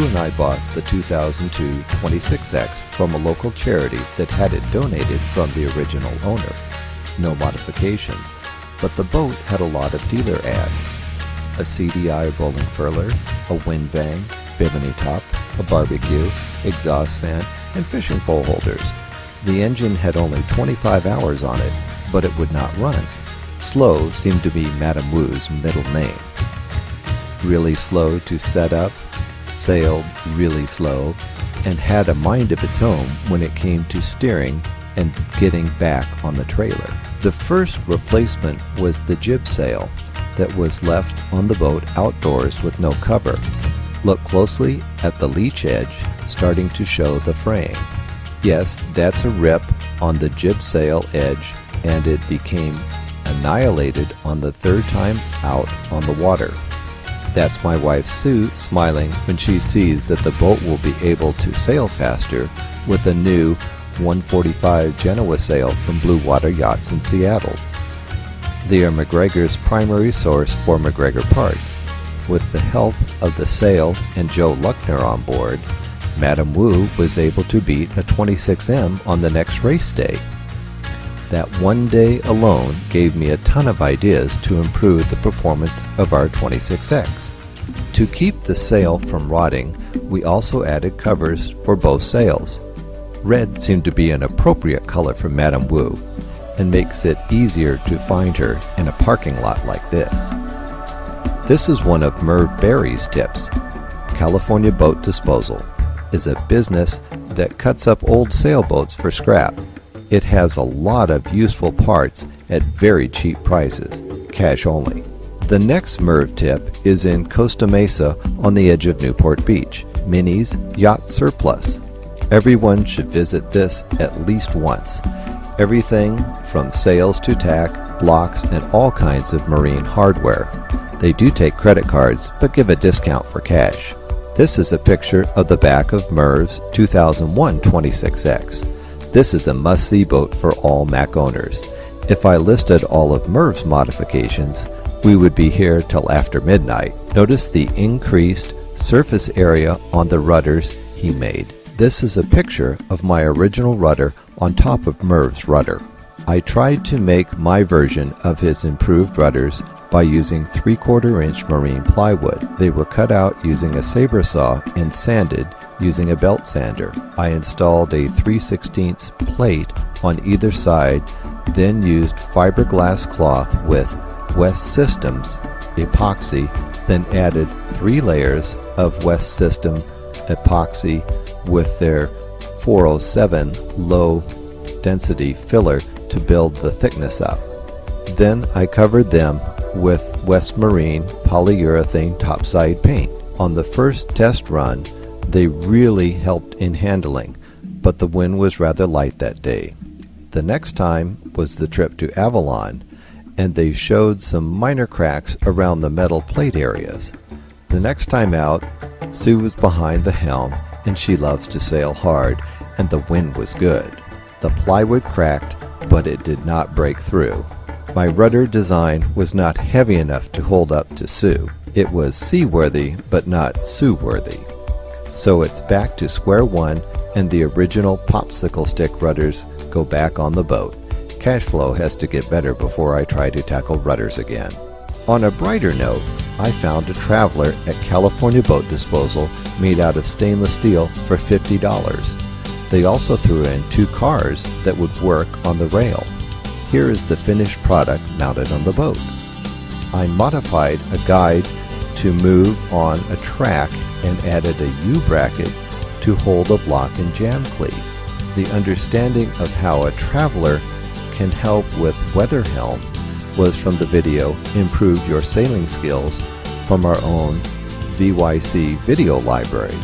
Sue and I bought the 2002 26X from a local charity that had it donated from the original owner. No modifications, but the boat had a lot of dealer ads. A CDI rolling furler, a wind vang, bimini top, a barbecue, exhaust fan, and fishing pole holders. The engine had only 25 hours on it, but it would not run. Slow seemed to be Madame Wu's middle name. Really slow to set up, sailed really slow, and had a mind of its own when it came to steering and getting back on the trailer. The first replacement was the jib sail that was left on the boat outdoors with no cover. Look closely at the leech edge starting to show the fraying. Yes, that's a rip on the jib sail edge, and it became annihilated on the third time out on the water. That's my wife Sue smiling when she sees that the boat will be able to sail faster with a new 145 Genoa sail from Blue Water Yachts in Seattle. They are MacGregor's primary source for MacGregor parts. With the help of the sail and Joe Luckner on board, Madame Wu was able to beat a 26M on the next race day. That one day alone gave me a ton of ideas to improve the performance of our 26X. To keep the sail from rotting, we also added covers for both sails. Red seemed to be an appropriate color for Madame Wu, and makes it easier to find her in a parking lot like this. This is one of Merv Berry's tips. California Boat Disposal is a business that cuts up old sailboats for scrap. It has a lot of useful parts at very cheap prices, cash only. The next Merv tip is in Costa Mesa on the edge of Newport Beach, Minnie's Yacht Surplus. Everyone should visit this at least once. Everything from sails to tack, blocks, and all kinds of marine hardware. They do take credit cards, but give a discount for cash. This is a picture of the back of Merv's 2001 26X. This is a must-see boat for all Mac owners. If I listed all of Merv's modifications, we would be here till after midnight. Notice the increased surface area on the rudders he made. This is a picture of my original rudder on top of Merv's rudder. I tried to make my version of his improved rudders by using 3/4-inch marine plywood. They were cut out using a saber saw and sanded using a belt sander. I installed a 3/16 plate on either side, then used fiberglass cloth with West Systems epoxy, then added 3 layers of West System epoxy with their 407 low density filler to build the thickness up. Then I covered them with West Marine polyurethane topside paint. On the first test run, they really helped in handling, but the wind was rather light that day. The next time was the trip to Avalon, and they showed some minor cracks around the metal plate areas. The next time out, Sue was behind the helm, and she loves to sail hard, and the wind was good. The plywood cracked, but it did not break through. My rudder design was not heavy enough to hold up to Sue. It was seaworthy, but not Sue-worthy. So it's back to square one, and the original popsicle stick rudders go back on the boat. Cash flow has to get better before I try to tackle rudders again. On a brighter note, I found a Traveler at California Boat Disposal made out of stainless steel for $50. They also threw in 2 cars that would work on the rail. Here is the finished product mounted on the boat. I modified a guide to move on a track and added a U-bracket to hold a block and jam cleat. The understanding of how a Traveler can help with weather helm was from the video Improve Your Sailing Skills from our own VYC video library.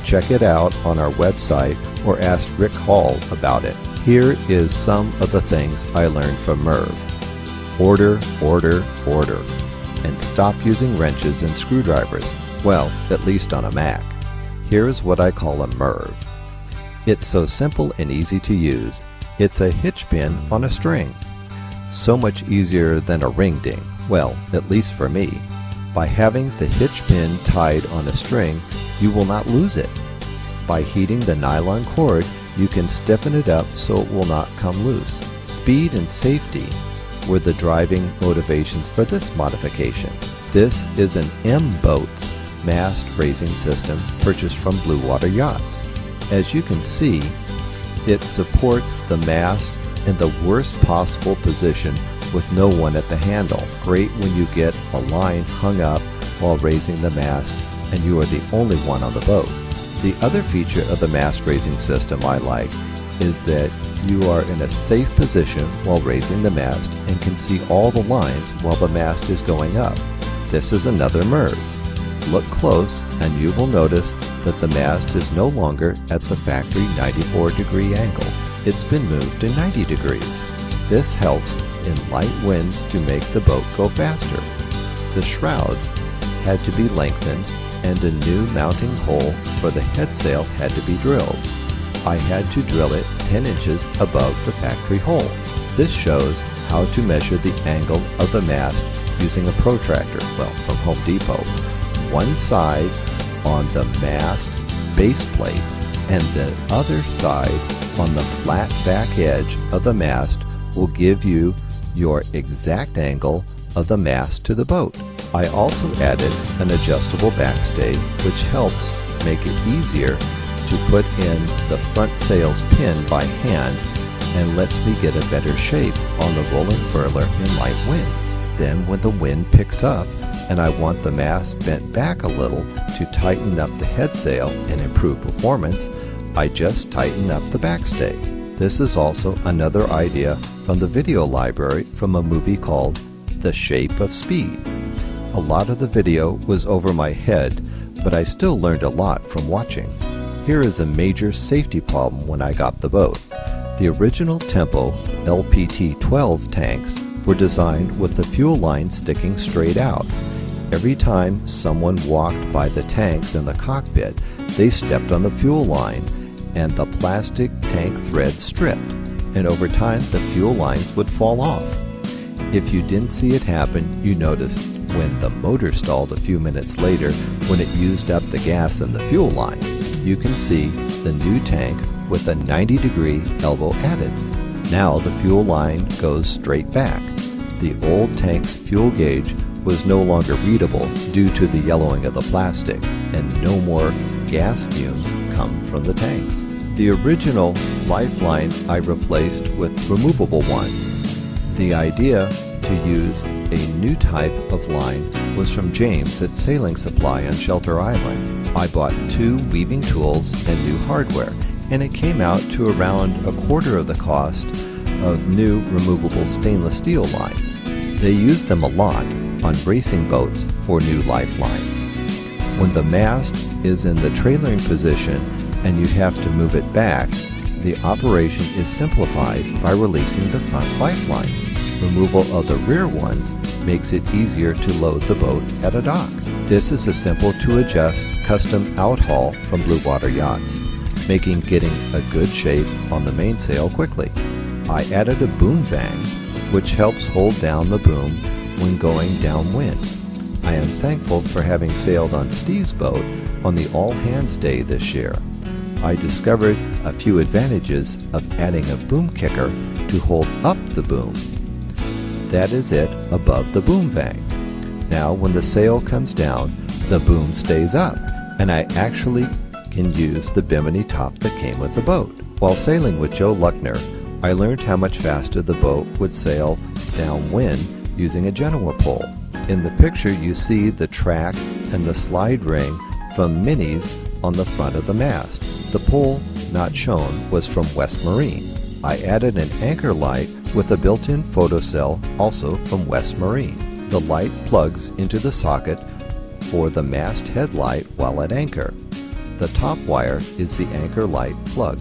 Check it out on our website or ask Rick Hall about it. Here is some of the things I learned from Merv. Order, order, order. And stop using wrenches and screwdrivers. Well, at least on a Mac. Here is what I call a Merv. It's so simple and easy to use. It's a hitch pin on a string. So much easier than a ring ding. Well, at least for me. By having the hitch pin tied on a string, you will not lose it. By heating the nylon cord, you can stiffen it up so it will not come loose. Speed and safety were the driving motivations for this modification. This is an M-Boats mast raising system purchased from Blue Water Yachts. As you can see, it supports the mast in the worst possible position with no one at the handle. Great when you get a line hung up while raising the mast and you are the only one on the boat. The other feature of the mast raising system I like is that you are in a safe position while raising the mast and can see all the lines while the mast is going up. This is another MERV. Look close and you will notice that the mast is no longer at the factory 94-degree angle. It's been moved to 90 degrees. This helps in light winds to make the boat go faster. The shrouds had to be lengthened and a new mounting hole for the head sail had to be drilled. I had to drill it 10 inches above the factory hole. This shows how to measure the angle of the mast using a protractor, from Home Depot. One side on the mast base plate and the other side on the flat back edge of the mast will give you your exact angle of the mast to the boat. I also added an adjustable backstay which helps make it easier to put in the front sail's pin by hand and lets me get a better shape on the rolling furler in light winds. Then when the wind picks up and I want the mast bent back a little to tighten up the head sail and improve performance, I just tighten up the backstay. This is also another idea from the video library from a movie called The Shape of Speed. A lot of the video was over my head, but I still learned a lot from watching. Here is a major safety problem when I got the boat. The original Tempo LPT-12 tanks were designed with the fuel line sticking straight out. Every time someone walked by the tanks in the cockpit, they stepped on the fuel line and the plastic tank thread stripped, and over time the fuel lines would fall off. If you didn't see it happen, you noticed when the motor stalled a few minutes later when it used up the gas in the fuel line. You can see the new tank with a 90-degree elbow added. Now the fuel line goes straight back. The old tank's fuel gauge was no longer readable due to the yellowing of the plastic, and no more gas fumes come from the tanks. The original lifeline I replaced with removable ones. The idea to use a new type of line was from James at Sailing Supply on Shelter Island. I bought 2 weaving tools and new hardware, and it came out to around a quarter of the cost of new removable stainless steel lines. They use them a lot on racing boats for new lifelines. When the mast is in the trailering position and you have to move it back, the operation is simplified by releasing the front lifelines. Removal of the rear ones makes it easier to load the boat at a dock. This is a simple to adjust custom outhaul from Blue Water Yachts, making getting a good shape on the mainsail quickly. I added a boom vang, which helps hold down the boom when going downwind. I am thankful for having sailed on Steve's boat on the all-hands day this year. I discovered a few advantages of adding a boom kicker to hold up the boom. That is it above the boom vang. Now when the sail comes down, the boom stays up, and I actually can use the bimini top that came with the boat. While sailing with Joe Luckner, I learned how much faster the boat would sail downwind using a Genoa pole. In the picture you see the track and the slide ring from Minis on the front of the mast. The pole not shown was from West Marine. I added an anchor light with a built-in photocell also from West Marine. The light plugs into the socket for the mast headlight while at anchor. The top wire is the anchor light plug.